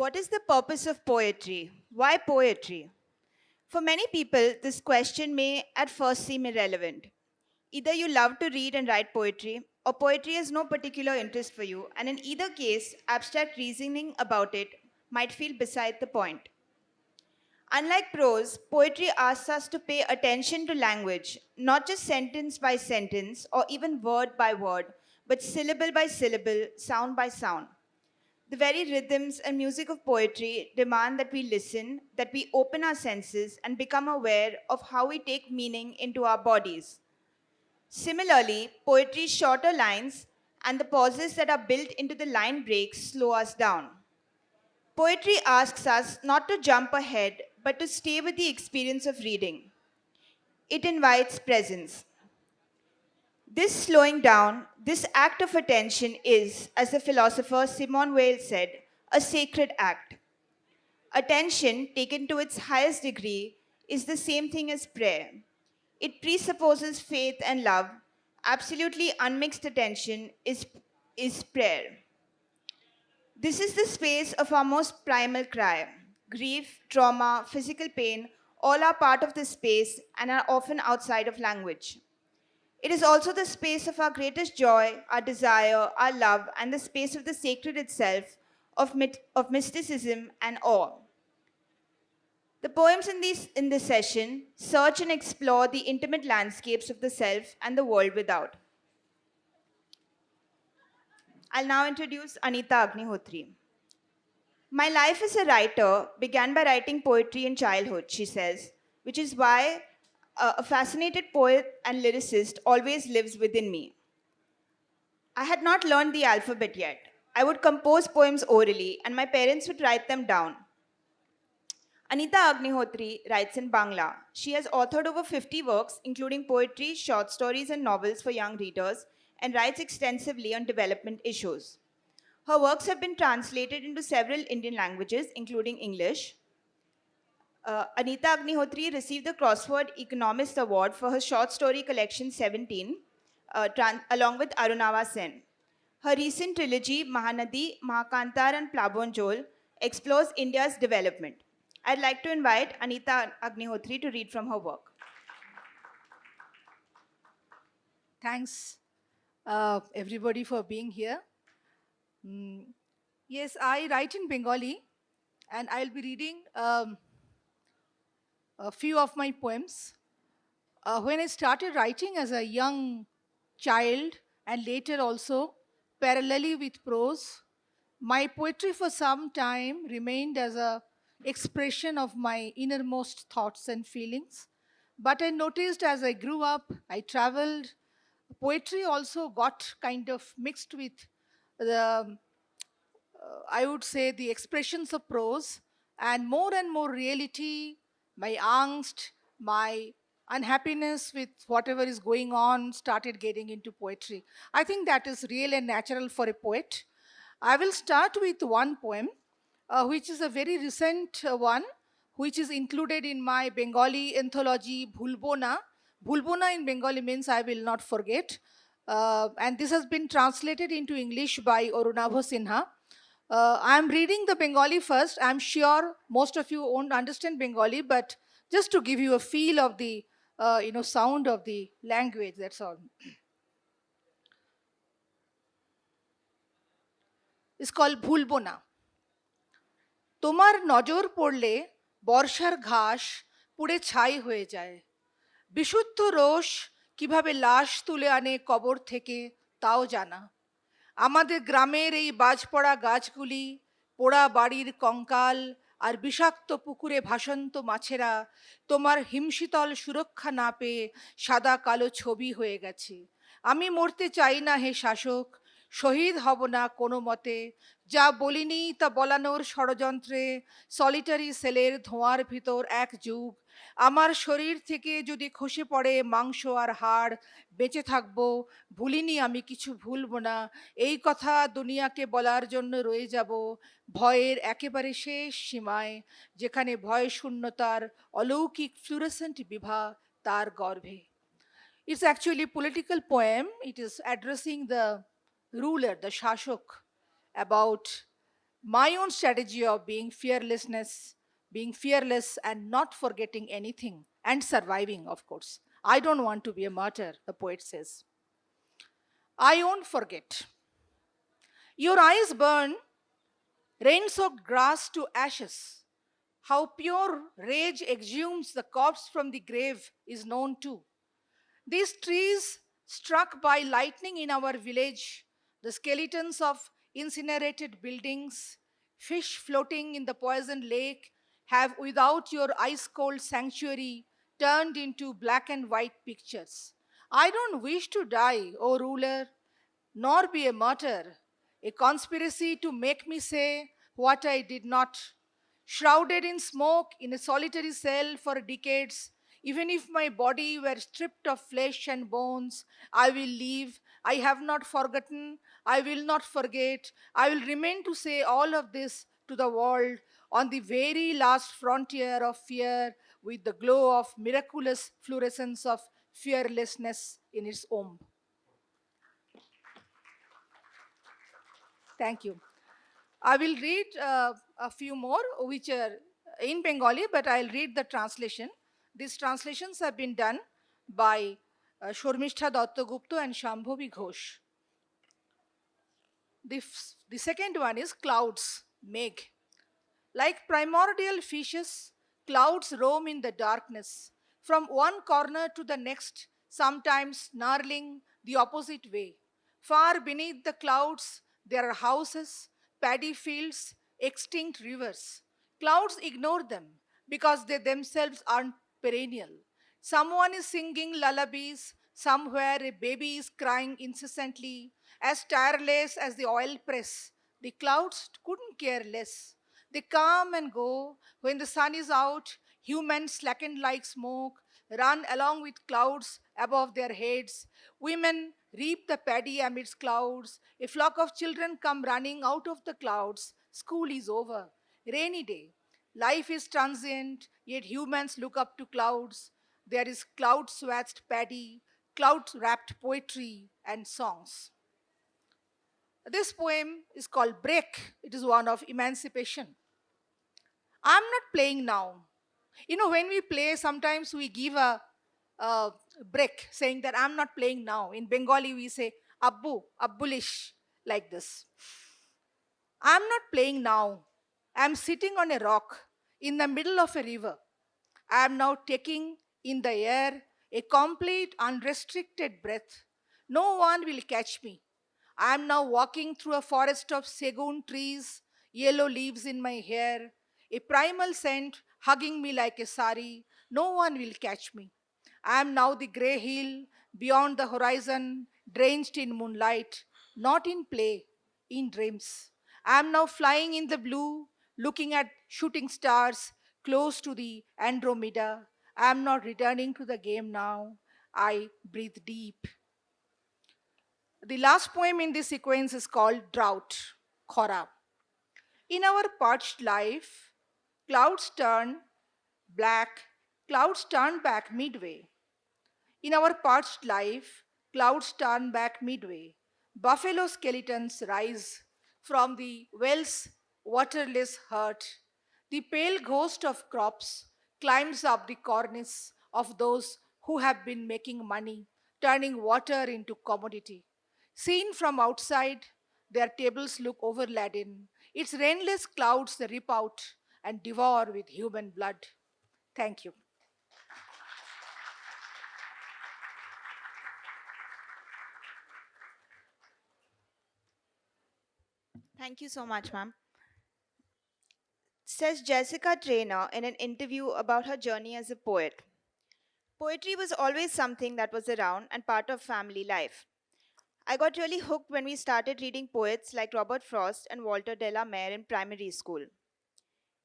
What is the purpose of poetry? Why poetry? For many people, this question may at first seem irrelevant. Either you love to read and write poetry, or poetry has no particular interest for you, and in either case, abstract reasoning about it might feel beside the point. Unlike prose, poetry asks us to pay attention to language, not just sentence by sentence or even word by word, but syllable by syllable, sound by sound. The very rhythms and music of poetry demand that we listen, that we open our senses, and become aware of how we take meaning into our bodies. Similarly, poetry's shorter lines and the pauses that are built into the line breaks slow us down. Poetry asks us not to jump ahead, but to stay with the experience of reading. It invites presence. This slowing down, this act of attention is, as the philosopher Simone Weil said, a sacred act. Attention, taken to its highest degree, is the same thing as prayer. It presupposes faith and love. Absolutely unmixed attention is prayer. This is the space of our most primal cry. Grief, trauma, physical pain, all are part of this space and are often outside of language. It is also the space of our greatest joy, our desire, our love, and the space of the sacred itself, of mysticism and awe. The poems in this session search and explore the intimate landscapes of the self and the world without. I'll now introduce Anita Agnihotri. My life as a writer began by writing poetry in childhood, she says, which is why a fascinated poet and lyricist always lives within me. I had not learned the alphabet yet. I would compose poems orally, and my parents would write them down. Anita Agnihotri writes in Bangla. She has authored over 50 works, including poetry, short stories, and novels for young readers, and writes extensively on development issues. Her works have been translated into several Indian languages, including English. Anita Agnihotri received the Crossword Economist Award for her short story collection 17, along with Arunava Sen. Her recent trilogy, Mahanadi, Mahakantar, and Plabonjol, explores India's development. I'd like to invite Anita Agnihotri to read from her work. Thanks, everybody, for being here. Yes, I write in Bengali, and I'll be reading a few of my poems. When I started writing as a young child, and later also parallelly with prose, my poetry for some time remained as a expression of my innermost thoughts and feelings. But I noticed as I grew up, I traveled, poetry also got kind of mixed with the I would say the expressions of prose, and more reality, my angst, my unhappiness with whatever is going on started getting into poetry. I think that is real and natural for a poet. I will start with one poem, which is a very recent one, which is included in my Bengali anthology Bhulbona. Bhulbona in Bengali means I will not forget. And this has been translated into English by Arunabha Sinha. I'm reading the Bengali first. I'm sure most of you won't understand Bengali, but just to give you a feel of the sound of the language, that's all. It's called Bhulbona. তোমার নজর পড়লে বর্ষার ঘাস পুড়ে ছাই হয়ে যায়, বিশুদ্ধ রোষ কিভাবে লাশ তুলে আনে কবর থেকে তাও জানা। আমাদের গ্রামের এই বাজপড়া গাছগুলি, পোড়া বাড়ির কঙ্কাল আর বিষাক্ত পুকুরে ভাসন্ত মাছেরা তোমার হিমশীতল সুরক্ষা না পেয়ে সাদা কালো ছবি হয়ে গেছে। আমি মরতে চাই না হে শাসক, শহীদ হব না কোনো মতে, যা বলিনি তা বলানোর ষড়যন্ত্রে সলিটারি সেলের ধোঁয়ার ভিতর এক যুগ। আমার শরীর থেকে যদি খসে পড়ে মাংস আর হাড়, বেঁচে থাকবো, ভুলিনি আমি কিছু ভুলবো না, এই কথা দুনিয়াকে বলার জন্য রয়ে যাব ভয়ের একেবারে শেষ সীমায়, যেখানে ভয় শূন্যতার অলৌকিক ফ্লুরেসেন্ট বিভা তার গর্ভে। It's actually a political poem. It is addressing the ruler, the Shashok, about my own strategy of being fearless and not forgetting anything and surviving, of course. I don't want to be a martyr, the poet says. I won't forget. Your eyes burn rain soaked grass to ashes. How pure rage exhumes the corpse from the grave is known too. These trees struck by lightning in our village, the skeletons of incinerated buildings, fish floating in the poisoned lake have, without your ice cold sanctuary, turned into black and white pictures. I don't wish to die, O ruler, nor be a martyr, a conspiracy to make me say what I did not. Shrouded in smoke in a solitary cell for decades, even if my body were stripped of flesh and bones, I will live. I have not forgotten. I will not forget. I will remain to say all of this to the world on the very last frontier of fear with the glow of miraculous fluorescence of fearlessness in its womb. Thank you. I will read a few more which are in Bengali, but I'll read the translation. These translations have been done by Shormishtha Dattagupta and Shambhavi Ghosh. The second one is clouds, Megh. Like primordial fishes, clouds roam in the darkness, from one corner to the next, sometimes snarling the opposite way. Far beneath the clouds, there are houses, paddy fields, extinct rivers. Clouds ignore them because they themselves aren't perennial. Someone is singing lullabies, somewhere a baby is crying incessantly, as tireless as the oil press. The clouds couldn't care less. They come and go. When the sun is out, humans slackened like smoke, run along with clouds above their heads. Women reap the paddy amidst clouds. A flock of children come running out of the clouds. School is over. Rainy day. Life is transient, yet humans look up to clouds. There is cloud swathed paddy, cloud wrapped poetry, and songs. This poem is called Break. It is one of emancipation. I'm not playing now. You know, when we play, sometimes we give a break saying that I'm not playing now. In Bengali, we say Abbu, Abbulish, like this. I'm not playing now. I'm sitting on a rock in the middle of a river. I am now taking in the air a complete unrestricted breath. No one will catch me. I am now walking through a forest of sagoon trees, yellow leaves in my hair, a primal scent hugging me like a sari. No one will catch me. I am now the grey hill beyond the horizon, drenched in moonlight, not in play, in dreams. I am now flying in the blue, looking at shooting stars close to the Andromeda. I am not returning to the game now. I breathe deep. The last poem in this sequence is called Drought, Khora. In our parched life, clouds turn black, clouds turn back midway. In our parched life, clouds turn back midway. Buffalo skeletons rise from the well's waterless heart. The pale ghost of crops climbs up the cornice of those who have been making money, turning water into commodity. Seen from outside, their tables look overladen. Its rainless clouds they rip out and devour with human blood. Thank you. Thank you so much, ma'am. Says Jessica Trainer in an interview about her journey as a poet. Poetry was always something that was around and part of family life. I got really hooked when we started reading poets like Robert Frost and Walter de la Mare in primary school.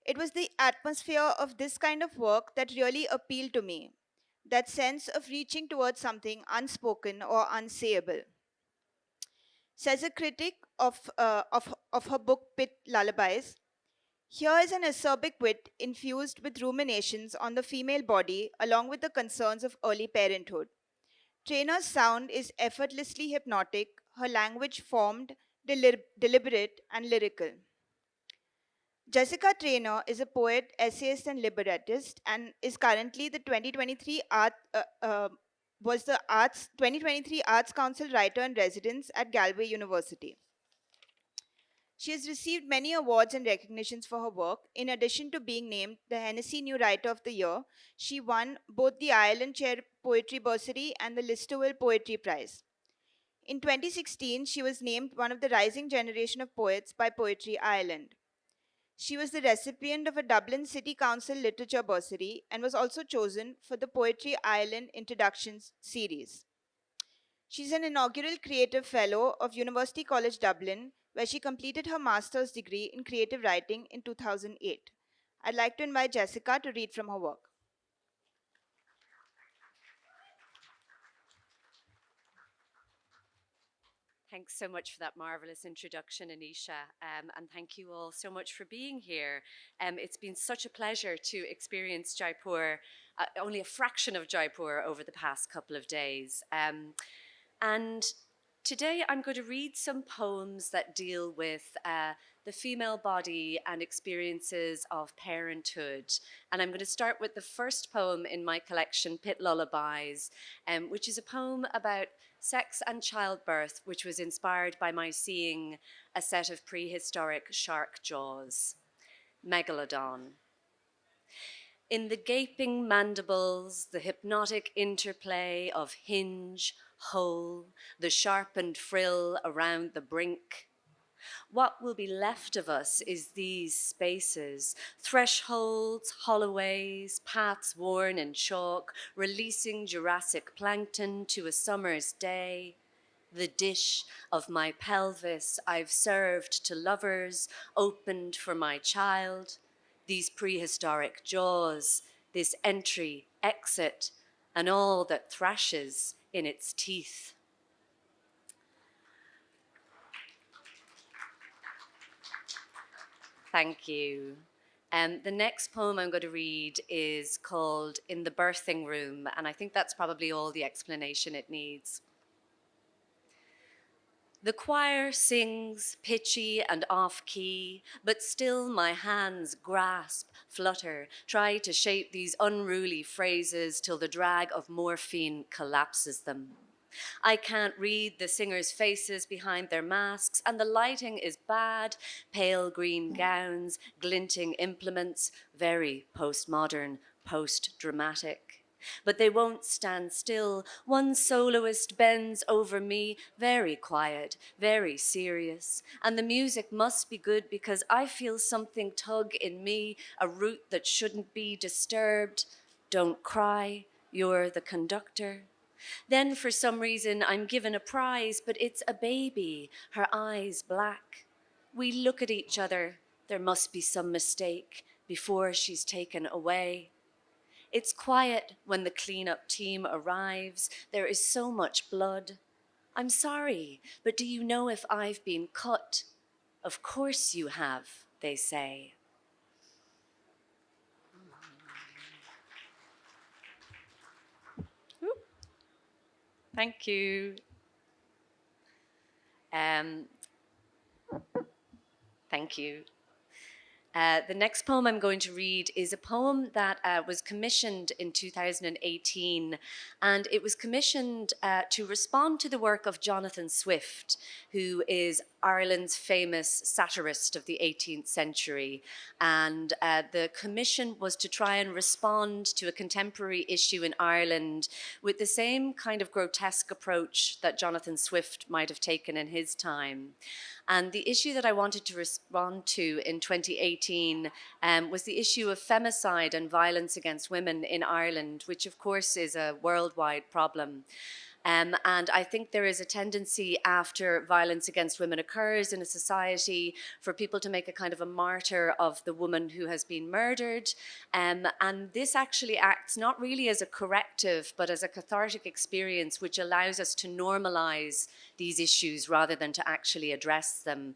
It was the atmosphere of this kind of work that really appealed to me, that sense of reaching towards something unspoken or unsayable. Says a critic of her book Pit Lullabies, here is an acerbic wit infused with ruminations on the female body along with the concerns of early parenthood. Trainer's sound is effortlessly hypnotic, her language formed, deliberate, and lyrical. Jessica Traynor is a poet, essayist, and librettist, and is currently the 2023 was the Arts 2023 Arts Council Writer in Residence at Galway University. She has received many awards and recognitions for her work. In addition to being named the Hennessy New Writer of the Year, she won both the Ireland Chair Poetry Bursary and the Listowel Poetry Prize. In 2016, she was named one of the rising generation of poets by Poetry Ireland. She was the recipient of a Dublin City Council Literature Bursary and was also chosen for the Poetry Ireland Introductions series. She's an inaugural Creative Fellow of University College Dublin, where she completed her master's degree in creative writing in 2008. I'd like to invite Jessica to read from her work. Thanks so much for that marvelous introduction, Anisha, and thank you all so much for being here. It's been such a pleasure to experience Jaipur, only a fraction of Jaipur over the past couple of days. And today I'm going to read some poems that deal with the female body and experiences of parenthood. And I'm going to start with the first poem in my collection, Pit Lullabies, which is a poem about sex and childbirth, which was inspired by my seeing a set of prehistoric shark jaws. Megalodon. In the gaping mandibles, the hypnotic interplay of hinge, hole, the sharpened frill around the brink. What will be left of us is these spaces, thresholds, holloways, paths worn in chalk, releasing Jurassic plankton to a summer's day. The dish of my pelvis I've served to lovers, opened for my child. These prehistoric jaws, this entry, exit, and all that thrashes in its teeth. Thank you. The next poem I'm going to read is called In the Birthing Room, and I think that's probably all the explanation it needs. The choir sings pitchy and off-key, but still my hands grasp, flutter, try to shape these unruly phrases till the drag of morphine collapses them. I can't read the singers' faces behind their masks, and the lighting is bad, pale green gowns, glinting implements, very postmodern, post-dramatic. But they won't stand still. One soloist bends over me, very quiet, very serious. And the music must be good because I feel something tug in me, a root that shouldn't be disturbed. Don't cry, you're the conductor. Then for some reason I'm given a prize, but it's a baby, her eyes black. We look at each other, there must be some mistake before she's taken away. It's quiet when the cleanup team arrives. There is so much blood. I'm sorry, but do you know if I've been cut? Of course you have, they say. Thank you. Thank you. The next poem I'm going to read is a poem that was commissioned in 2018, and it was commissioned to respond to the work of Jonathan Swift, who is Ireland's famous satirist of the 18th century. And the commission was to try and respond to a contemporary issue in Ireland with the same kind of grotesque approach that Jonathan Swift might have taken in his time. And the issue that I wanted to respond to in 2018 was the issue of femicide and violence against women in Ireland, which of course is a worldwide problem. And I think there is a tendency after violence against women occurs in a society for people to make a kind of a martyr of the woman who has been murdered. And this actually acts not really as a corrective, but as a cathartic experience, which allows us to normalize these issues rather than to actually address them.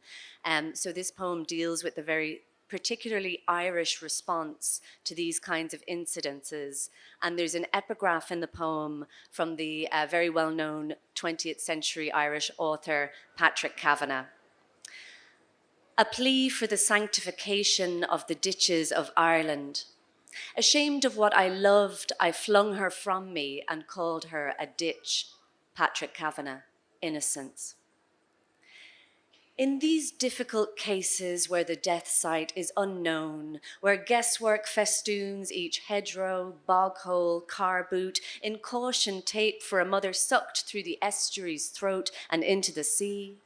So this poem deals with the very particularly Irish response to these kinds of incidences. And there's an epigraph in the poem from the very well-known 20th century Irish author, Patrick Kavanagh. a plea for the sanctification of the ditches of Ireland. Ashamed of what I loved, I flung her from me and called her a ditch. Patrick Kavanagh, Innocence. In these difficult cases where the death site is unknown, where guesswork festoons each hedgerow, bog hole, car boot, in caution tape for a mother sucked through the estuary's throat and into the sea,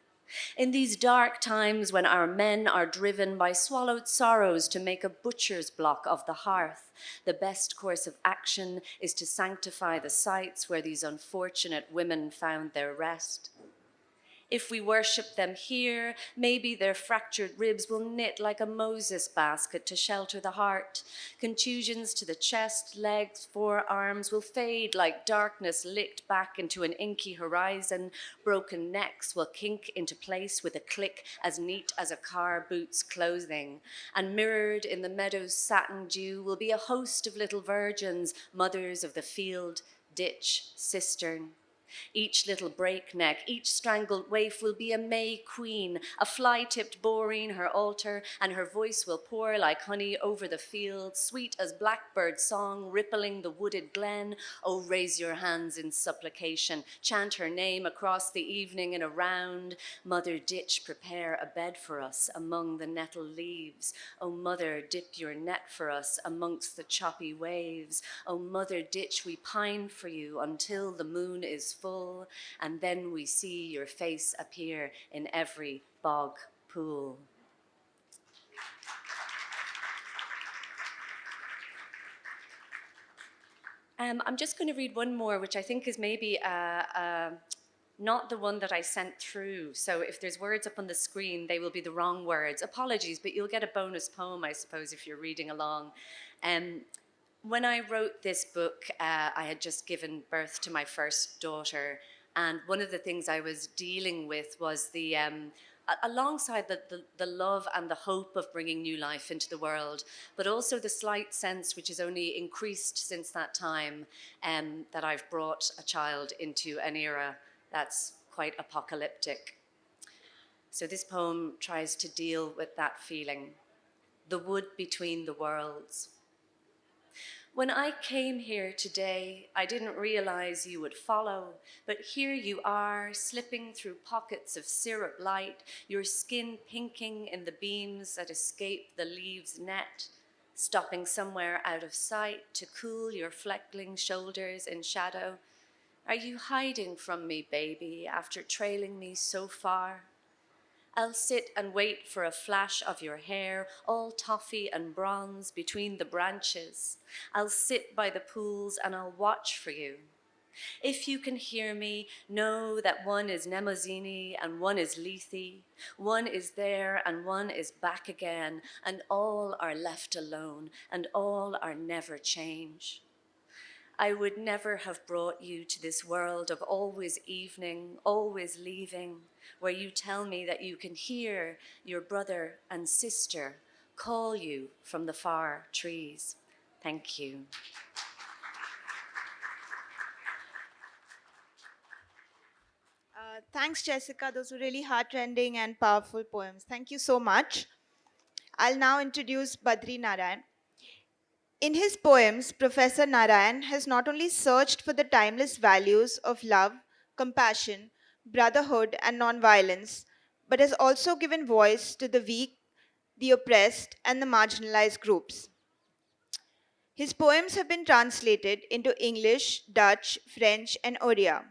in these dark times when our men are driven by swallowed sorrows to make a butcher's block of the hearth, the best course of action is to sanctify the sites where these unfortunate women found their rest. If we worship them here, maybe their fractured ribs will knit like a Moses basket to shelter the heart. Contusions to the chest, legs, forearms will fade like darkness licked back into an inky horizon. Broken necks will kink into place with a click as neat as a car boot's clothing. And mirrored in the meadow's satin dew will be a host of little virgins, mothers of the field, ditch, cistern. Each little breakneck, each strangled waif will be a May queen, a fly-tipped boreen her altar, and her voice will pour like honey over the field, sweet as blackbird song rippling the wooded glen. Oh, raise your hands in supplication, chant her name across the evening in a round. Mother ditch, prepare a bed for us among the nettle leaves. Oh, mother, dip your net for us amongst the choppy waves. Oh, mother ditch, we pine for you until the moon is full, and then we see your face appear in every bog pool. I'm just going to read one more, which I think is maybe not the one that I sent through. So if there's words up on the screen, they will be the wrong words. Apologies, but you'll get a bonus poem, I suppose, if you're reading along. When I wrote this book, I had just given birth to my first daughter. And one of the things I was dealing with was the, alongside the love and the hope of bringing new life into the world, but also the slight sense, which has only increased since that time, that I've brought a child into an era that's quite apocalyptic. So this poem tries to deal with that feeling, the wood between the worlds. When I came here today, I didn't realize you would follow, but here you are, slipping through pockets of syrup light, your skin pinking in the beams that escape the leaves' net, stopping somewhere out of sight to cool your fleckling shoulders in shadow. Are you hiding from me, baby, after trailing me so far? I'll sit and wait for a flash of your hair, all toffee and bronze between the branches. I'll sit by the pools and I'll watch for you. If you can hear me, know that one is Mnemosyne and one is Lethe. One is there and one is back again, and all are left alone, and all are never change. I would never have brought you to this world of always evening, always leaving, where you tell me that you can hear your brother and sister call you from the far trees. Thank you. Thanks, Jessica. Those were really heartrending and powerful poems. Thank you so much. I'll now introduce Badri Narayan. In his poems, Professor Narayan has not only searched for the timeless values of love, compassion, brotherhood, and nonviolence, but has also given voice to the weak, the oppressed, and the marginalized groups. His poems have been translated into English, Dutch, French, and Oriya.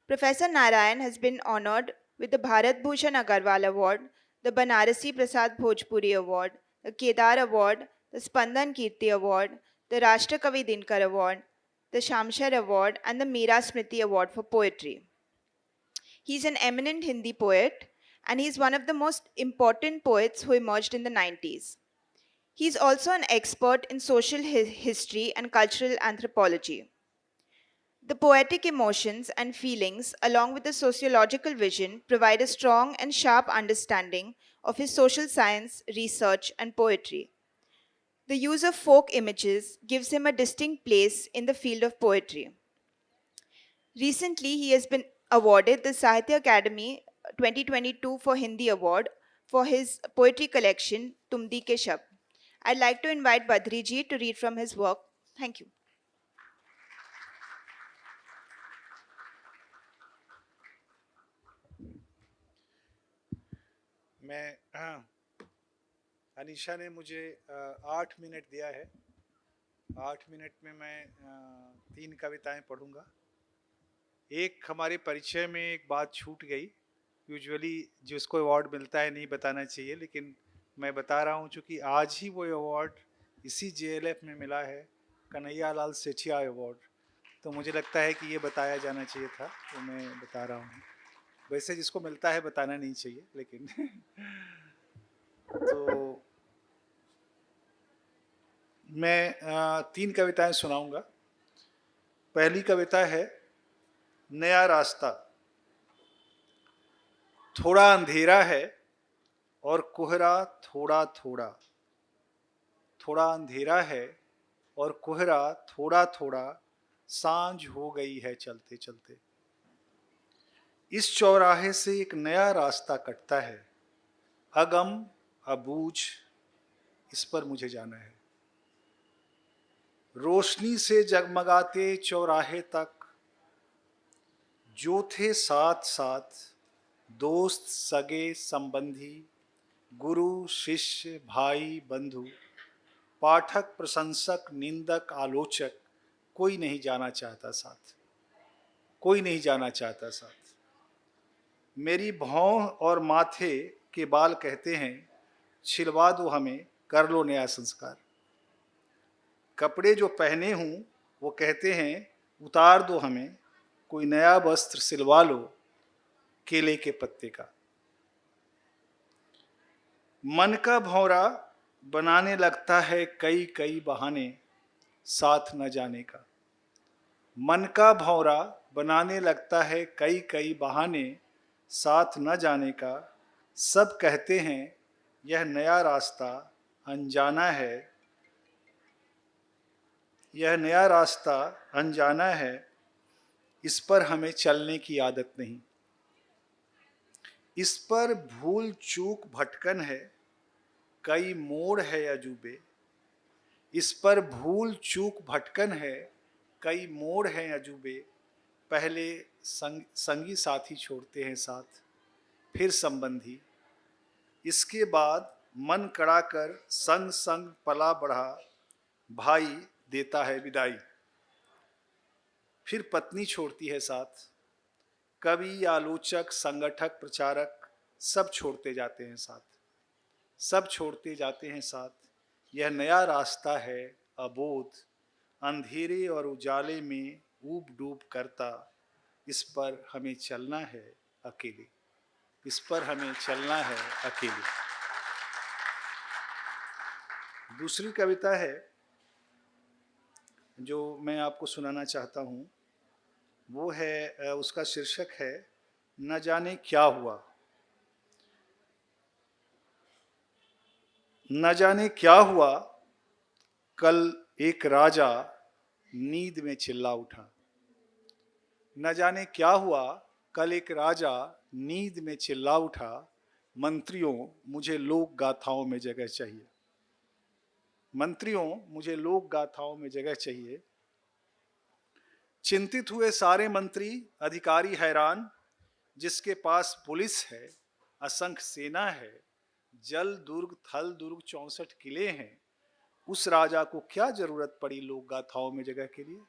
Professor Narayan has been honored with the Bharat Bhushan Agarwal Award, the Banarasi Prasad Bhojpuri Award, the Kedar Award, the Spandan Kirti Award, the Rashtrakavi Dinkar Award, the Shamshar Award, and the Meera Smriti Award for Poetry. He's an eminent Hindi poet, and he's one of the most important poets who emerged in the 90s. He's also an expert in social history and cultural anthropology. The poetic emotions and feelings, along with the sociological vision, provide a strong and sharp understanding of his social science, research, and poetry. The use of folk images gives him a distinct place in the field of poetry. Recently, he has been awarded the Sahitya Academy 2022 for Hindi Award for his poetry collection, Tumdi Ke Shab. I'd like to invite Badri ji to read from his work. Thank you. Anisha ने मुझे 8 minute दिया है। 8 minute में मैं 3 कविताएं पढ़ूंगा। एक हमारे परिचय में एक बात छूट गई। यूजुअली जिसको अवार्ड मिलता है नहीं बताना चाहिए, लेकिन मैं बता रहा हूँ चूँकि आज ही वो अवार्ड इसी JLF में मिला है, कन्हैया लाल सेठिया अवार्ड, तो मुझे लगता है कि ये बताया जाना चाहिए था, तो मैं बता रहा हूँ। वैसे जिसको मिलता है बताना नहीं चाहिए, लेकिन तो मैं 3 कविताएं सुनाऊंगा। पहली कविता है नया रास्ता। थोड़ा अंधेरा है और कोहरा थोड़ा थोड़ा, थोड़ा अंधेरा है और कोहरा थोड़ा थोड़ा, सांझ हो गई है चलते चलते। इस चौराहे से एक नया रास्ता कटता है, अगम अबूझ इस पर मुझे जाना है। रोशनी से जगमगाते चौराहे तक जो थे साथ साथ, दोस्त सगे संबंधी, गुरु शिष्य भाई बंधु, पाठक प्रशंसक निंदक आलोचक, कोई नहीं जाना चाहता साथ, कोई नहीं जाना चाहता साथ। मेरी भौं और माथे के बाल कहते हैं, छिलवा दो हमें, कर लो नया संस्कार। कपड़े जो पहने हूँ वो कहते हैं, उतार दो हमें, कोई नया वस्त्र सिलवा लो केले के पत्ते का। मन का भौरा बनाने लगता है कई कई बहाने, साथ न जाने का। मन का भौरा बनाने लगता है कई कई बहाने, साथ न जाने का। सब कहते हैं यह नया रास्ता अनजाना है, यह नया रास्ता अनजाना है, इस पर हमें चलने की आदत नहीं। इस पर भूल चूक भटकन है, कई मोड़ है अजूबे। इस पर भूल चूक भटकन है, कई मोड़ हैं अजूबे। पहले संगी साथी छोड़ते हैं साथ, फिर संबंधी। इसके बाद मन कड़ा कर संग संग पला बढ़ा, भाई देता है विदाई। फिर पत्नी छोड़ती है साथ। कवि आलोचक संगठक प्रचारक सब छोड़ते जाते हैं साथ, सब छोड़ते जाते हैं साथ। यह नया रास्ता है अबोध, अंधेरे और उजाले में ऊब डूब करता। इस पर हमें चलना है अकेले, इस पर हमें चलना है अकेले। दूसरी कविता है जो मैं आपको सुनाना चाहता हूँ, वो है, उसका शीर्षक है न जाने क्या हुआ। न जाने क्या हुआ, कल एक राजा नींद में चिल्ला उठा। न जाने क्या हुआ, कल एक राजा नींद में चिल्ला उठा, मंत्रियों मुझे लोक गाथाओं में जगह चाहिए। मंत्रियों मुझे लोक गाथाओं में जगह चाहिए। चिंतित हुए सारे मंत्री अधिकारी हैरान, जिसके पास पुलिस है, असंख्य सेना है, जल दुर्ग थल दुर्ग 64 किले हैं, उस राजा को क्या जरूरत पड़ी लोक गाथाओं में जगह के लिए।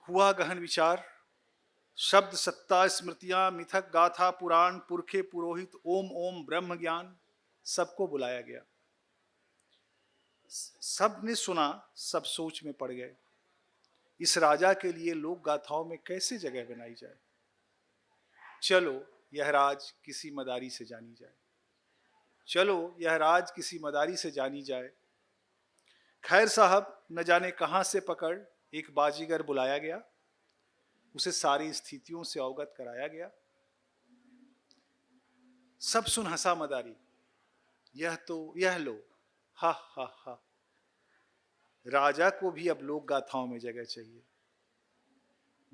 हुआ गहन विचार, शब्द सत्ता स्मृतियां मिथक गाथा पुराण, पुरखे पुरोहित ओम ओम ब्रह्म ज्ञान, सबको बुलाया गया। सब ने सुना, सब सोच में पड़ गए, इस राजा के लिए लोक गाथाओं में कैसे जगह बनाई जाए। चलो यह राज किसी मदारी से जानी जाए, चलो यह राज किसी मदारी से जानी जाए। खैर साहब न जाने कहां से पकड़ एक बाजीगर बुलाया गया, उसे सारी स्थितियों से अवगत कराया गया। सब सुन हंसा मदारी, यह लो, हा हा हा। राजा को भी अब लोक गाथाओं में जगह चाहिए,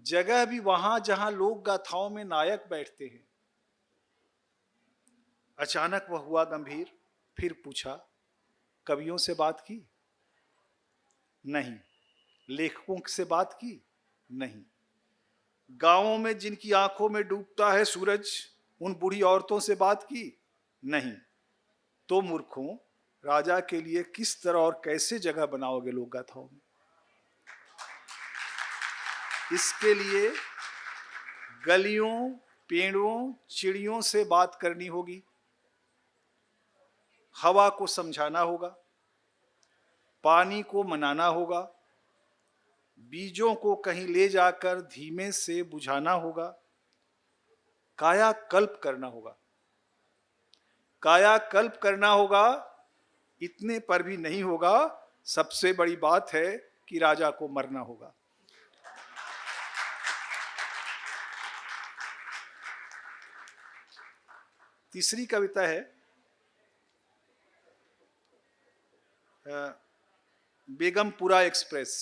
जगह भी वहां जहां लोक गाथाओं में नायक बैठते हैं। अचानक वह हुआ गंभीर, फिर पूछा, कवियों से बात की? नहीं। लेखकों से बात की? नहीं। गांवों में जिनकी आंखों में डूबता है सूरज, उन बूढ़ी औरतों से बात की? नहीं। तो मूर्खों, राजा के लिए किस तरह और कैसे जगह बनाओगे लोक गाथाओं में? इसके लिए गलियों, पेड़ों, चिड़ियों से बात करनी होगी, हवा को समझाना होगा, पानी को मनाना होगा, बीजों को कहीं ले जाकर धीमे से बुझाना होगा, कायाकल्प करना होगा। कायाकल्प करना होगा, इतने पर भी नहीं होगा, सबसे बड़ी बात है कि राजा को मरना होगा। तीसरी कविता है बेगमपुरा एक्सप्रेस।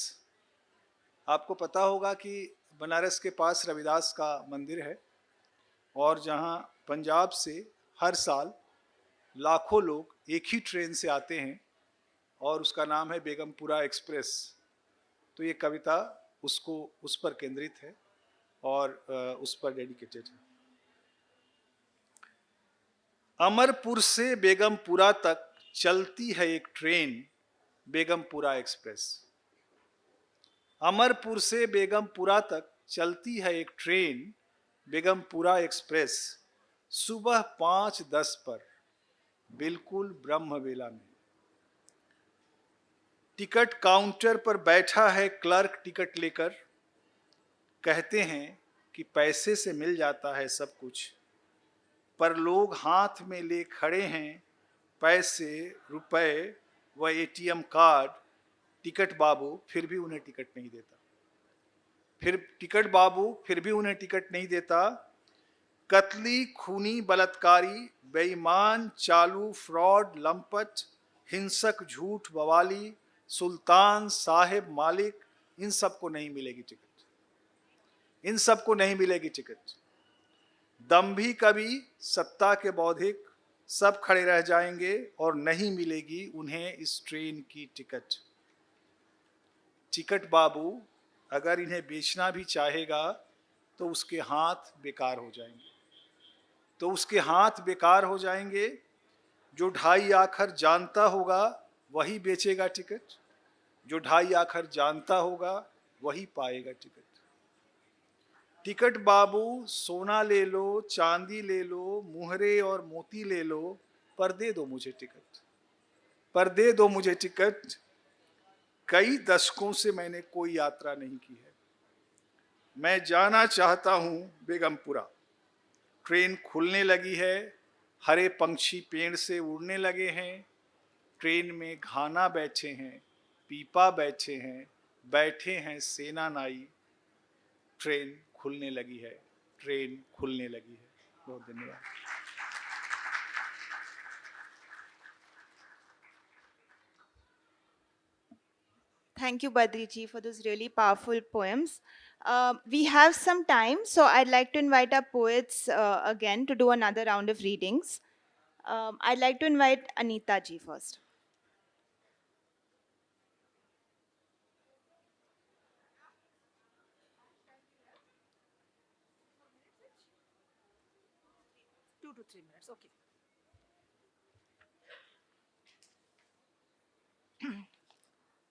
आपको पता होगा कि बनारस के पास रविदास का मंदिर है और जहां पंजाब से हर साल लाखों लोग एक ही ट्रेन से आते हैं और उसका नाम है बेगमपुरा एक्सप्रेस। तो ये कविता उस पर केंद्रित है और उस पर डेडिकेटेड है। अमरपुर से बेगमपुरा तक चलती है एक ट्रेन, बेगमपुरा एक्सप्रेस। अमरपुर से बेगमपुरा तक चलती है एक ट्रेन, बेगमपुरा एक्सप्रेस। सुबह 5:10 पर, बिल्कुल ब्रह्म वेला में। टिकट काउंटर पर बैठा है क्लर्क टिकट लेकर। कहते हैं कि पैसे से मिल जाता है सब कुछ, पर लोग हाथ में ले खड़े हैं पैसे, रुपए व एटीएम कार्ड। टिकट बाबू फिर भी उन्हें टिकट नहीं देता। फिर भी उन्हें टिकट नहीं देता। कतली, खूनी, बलात्कारी, बेईमान, चालू, फ्रॉड, लंपट, हिंसक, झूठ, बवाली, सुल्तान, साहिब, मालिक, इन सबको नहीं मिलेगी टिकट। इन सबको नहीं मिलेगी टिकट। दंभी कवि, सत्ता के बौद्धिक, सब खड़े रह जाएंगे और नहीं मिलेगी उन्हें इस ट्रेन की टिकट। टिकट बाबू अगर इन्हें बेचना भी चाहेगा तो उसके हाथ बेकार हो जाएंगे। जो 2.5 आखर जानता होगा वही बेचेगा टिकट। जो 2.5 आखर जानता होगा वही पाएगा टिकट। टिकट बाबू सोना ले लो, चांदी ले लो, मुहरे और मोती ले लो, पर दे दो मुझे टिकट। कई दशकों से मैंने कोई यात्रा नहीं की है। मैं जाना चाहता हूं बेगमपुरा। ट्रेन खुलने लगी है, हरे पंछी पेड़ से उड़ने लगे हैं। ट्रेन में घाना बैठे हैं, पीपा बैठे हैं सेना नाई। ट्रेन खुलने लगी है। बहुत धन्यवाद। Thank you, Badri ji, for those really powerful poems. We have some time, so I'd like to invite our poets again to do another round of readings. I'd like to invite Anita ji first. Two to 3 minutes, okay.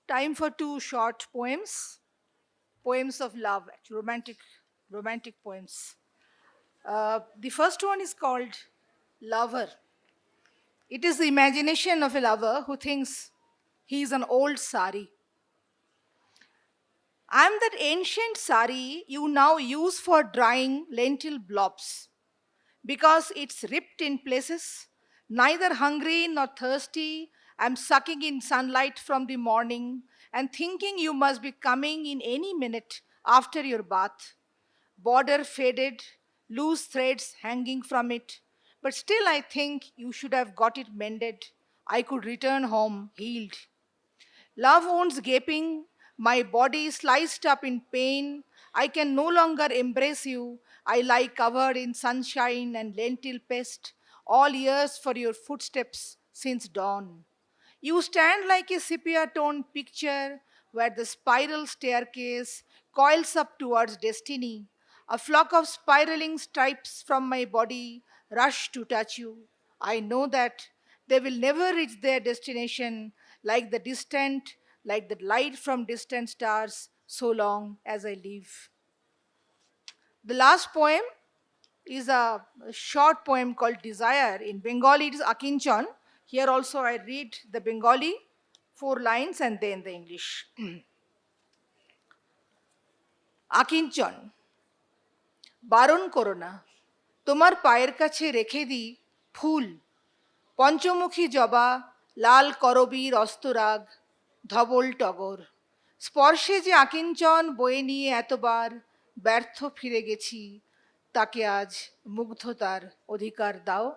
Time for 2 short poems of love, actually, romantic poems. The first one is called Lover. It is the imagination of a lover who thinks he is an old sari. I am that ancient sari you now use for drying lentil blobs. Because it's ripped in places, neither hungry nor thirsty, I'm sucking in sunlight from the morning and thinking you must be coming in any minute after your bath. Border faded, loose threads hanging from it, but still I think you should have got it mended. I could return home healed. Love wounds gaping, my body sliced up in pain. I can no longer embrace you. I lie covered in sunshine and lentil pest. all ears for your footsteps since dawn. You stand like a sepia toned picture where the spiral staircase coils up towards destiny. A flock of spiraling stripes from my body rush to touch you. I know that they will never reach their destination like the light from distant stars, so long as I live. The last poem is a short poem called Desire. In Bengali, it is Akinchan. Here also, I read the Bengali, 4 lines, and then the English. Akinchan, বারণ করো না, তোমার পায়ের কাছে রেখে দিই ফুল, পঞ্চমুখী জবা, লাল করবীর অস্তরাগ, ধবল টগর। স্পর্শে যে আকিঞ্চন বয়ে নিয়ে এতবার ব্যর্থ ফিরে গেছি, তাকে আজ মুগ্ধতার অধিকার দাও।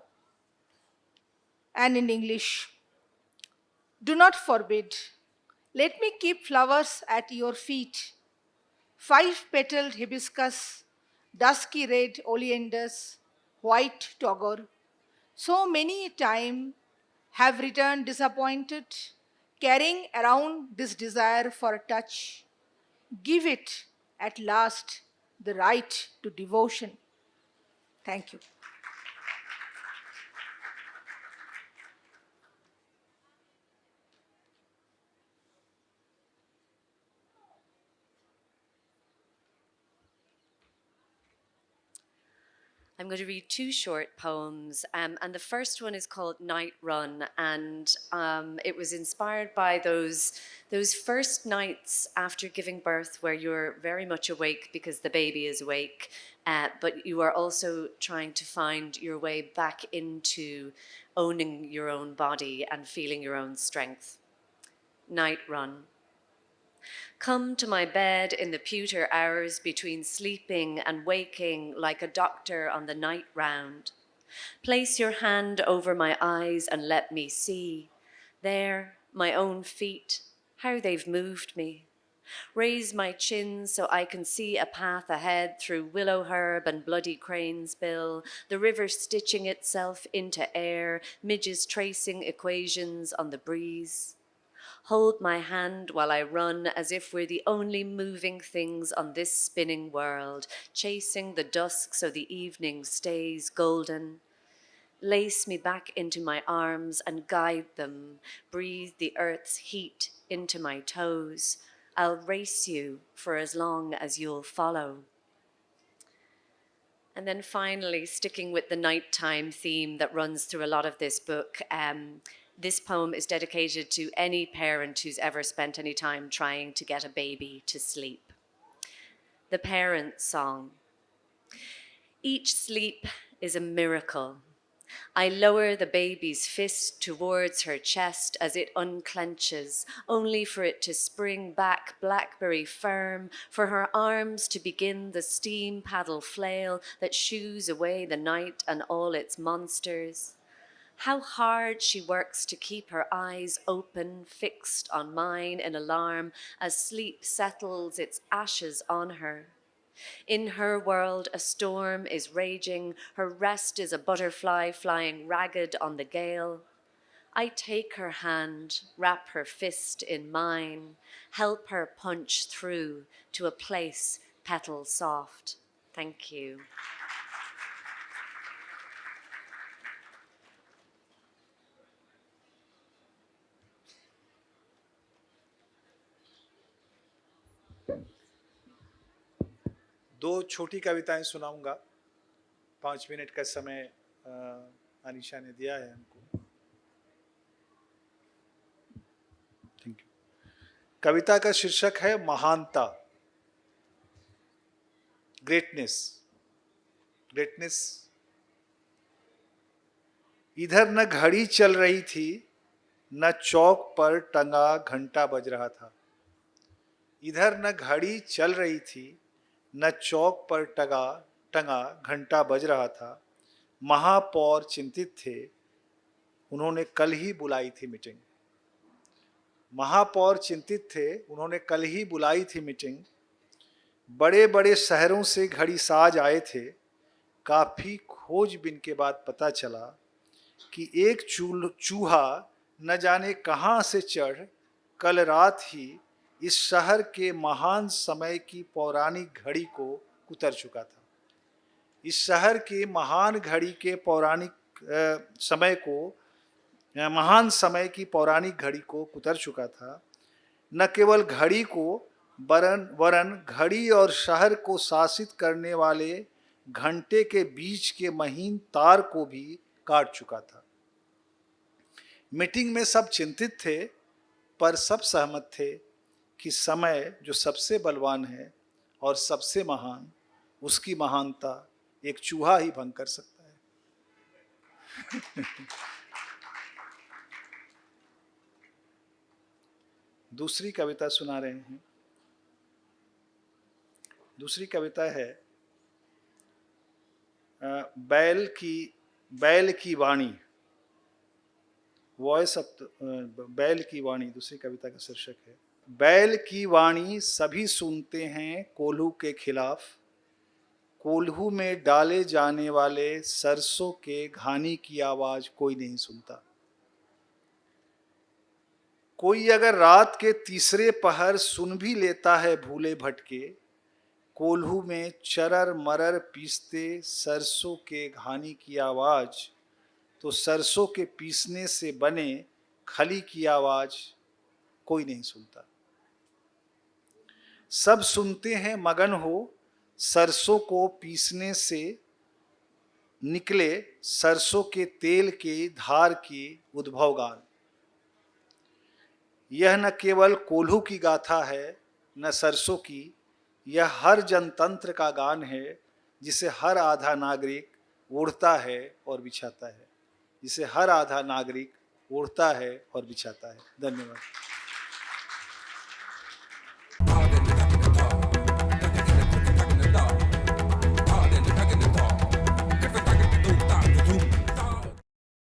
And in English, do not forbid. Let me keep flowers at your feet. 5-petaled hibiscus, dusky red oleanders, white togor. So many a time have returned disappointed, carrying around this desire for a touch. Give it at last the right to devotion. Thank you. I'm going to read 2 short poems, and the first one is called Night Run, and it was inspired by those first nights after giving birth where you're very much awake because the baby is awake, but you are also trying to find your way back into owning your own body and feeling your own strength. Night Run. Come to my bed in the pewter hours between sleeping and waking like a doctor on the night round. Place your hand over my eyes and let me see. There, my own feet, how they've moved me. Raise my chin so I can see a path ahead through willow herb and bloody crane's bill, the river stitching itself into air, midges tracing equations on the breeze. Hold my hand while I run as if we're the only moving things on this spinning world, chasing the dusk so the evening stays golden. Lace me back into my arms and guide them. Breathe the earth's heat into my toes. I'll race you for as long as you'll follow. And then finally, sticking with the nighttime theme that runs through a lot of this book, this poem is dedicated to any parent who's ever spent any time trying to get a baby to sleep. The Parent Song. Each sleep is a miracle. I lower the baby's fist towards her chest as it unclenches, only for it to spring back blackberry firm, for her arms to begin the steam paddle flail that shoos away the night and all its monsters. How hard she works to keep her eyes open, fixed on mine in alarm as sleep settles its ashes on her. In her world, a storm is raging. Her rest is a butterfly flying ragged on the gale. I take her hand, wrap her fist in mine, help her punch through to a place petal soft. Thank you. दो छोटी कविताएं सुनाऊंगा। 5 minute का समय अनीशा ने दिया है हमको। Thank you. कविता का शीर्षक है महानता, ग्रेटनेस। ग्रेटनेस। इधर न घड़ी चल रही थी, न चौक पर टंगा घंटा बज रहा था। इधर न घड़ी चल रही थी, न चौक पर टंगा घंटा बज रहा था। महापौर चिंतित थे, उन्होंने कल ही बुलाई थी मीटिंग। महापौर चिंतित थे, उन्होंने कल ही बुलाई थी मीटिंग। बड़े बड़े शहरों से घड़ी साज आए थे, काफी खोजबीन के बाद पता चला कि एक चूहा न जाने कहाँ से चढ़ कल रात ही इस शहर के महान समय की पौराणिक घड़ी को कुतर चुका था। इस शहर के महान घड़ी के पौराणिक समय को महान समय की पौराणिक घड़ी को कुतर चुका था। न केवल घड़ी को वरन घड़ी और शहर को शासित करने वाले घंटे के बीच के महीन तार को भी काट चुका था। मीटिंग में सब चिंतित थे, पर सब सहमत थे कि समय जो सबसे बलवान है और सबसे महान, उसकी महानता एक चूहा ही भंग कर सकता है। दूसरी कविता सुना रहे हैं। दूसरी कविता है बैल की वाणी, वॉइस ऑफ बैल की वाणी दूसरी कविता का शीर्षक है। बैल की वाणी सभी सुनते हैं कोल्हू के खिलाफ, कोल्हू में डाले जाने वाले सरसों के घानी की आवाज कोई नहीं सुनता। कोई अगर रात के तीसरे पहर सुन भी लेता है भूले भटके, कोल्हू में चरर मरर पीसते सरसों के घानी की आवाज, तो सरसों के पीसने से बने खली की आवाज कोई नहीं सुनता। सब सुनते हैं मगन हो सरसों को पीसने से निकले सरसों के तेल के धार की उद्भव गान। यह न केवल कोल्हू की गाथा है न सरसों की, यह हर जनतंत्र का गान है जिसे हर आधा नागरिक ओढ़ता है और बिछाता है, जिसे हर आधा नागरिक ओढ़ता है और बिछाता है। धन्यवाद।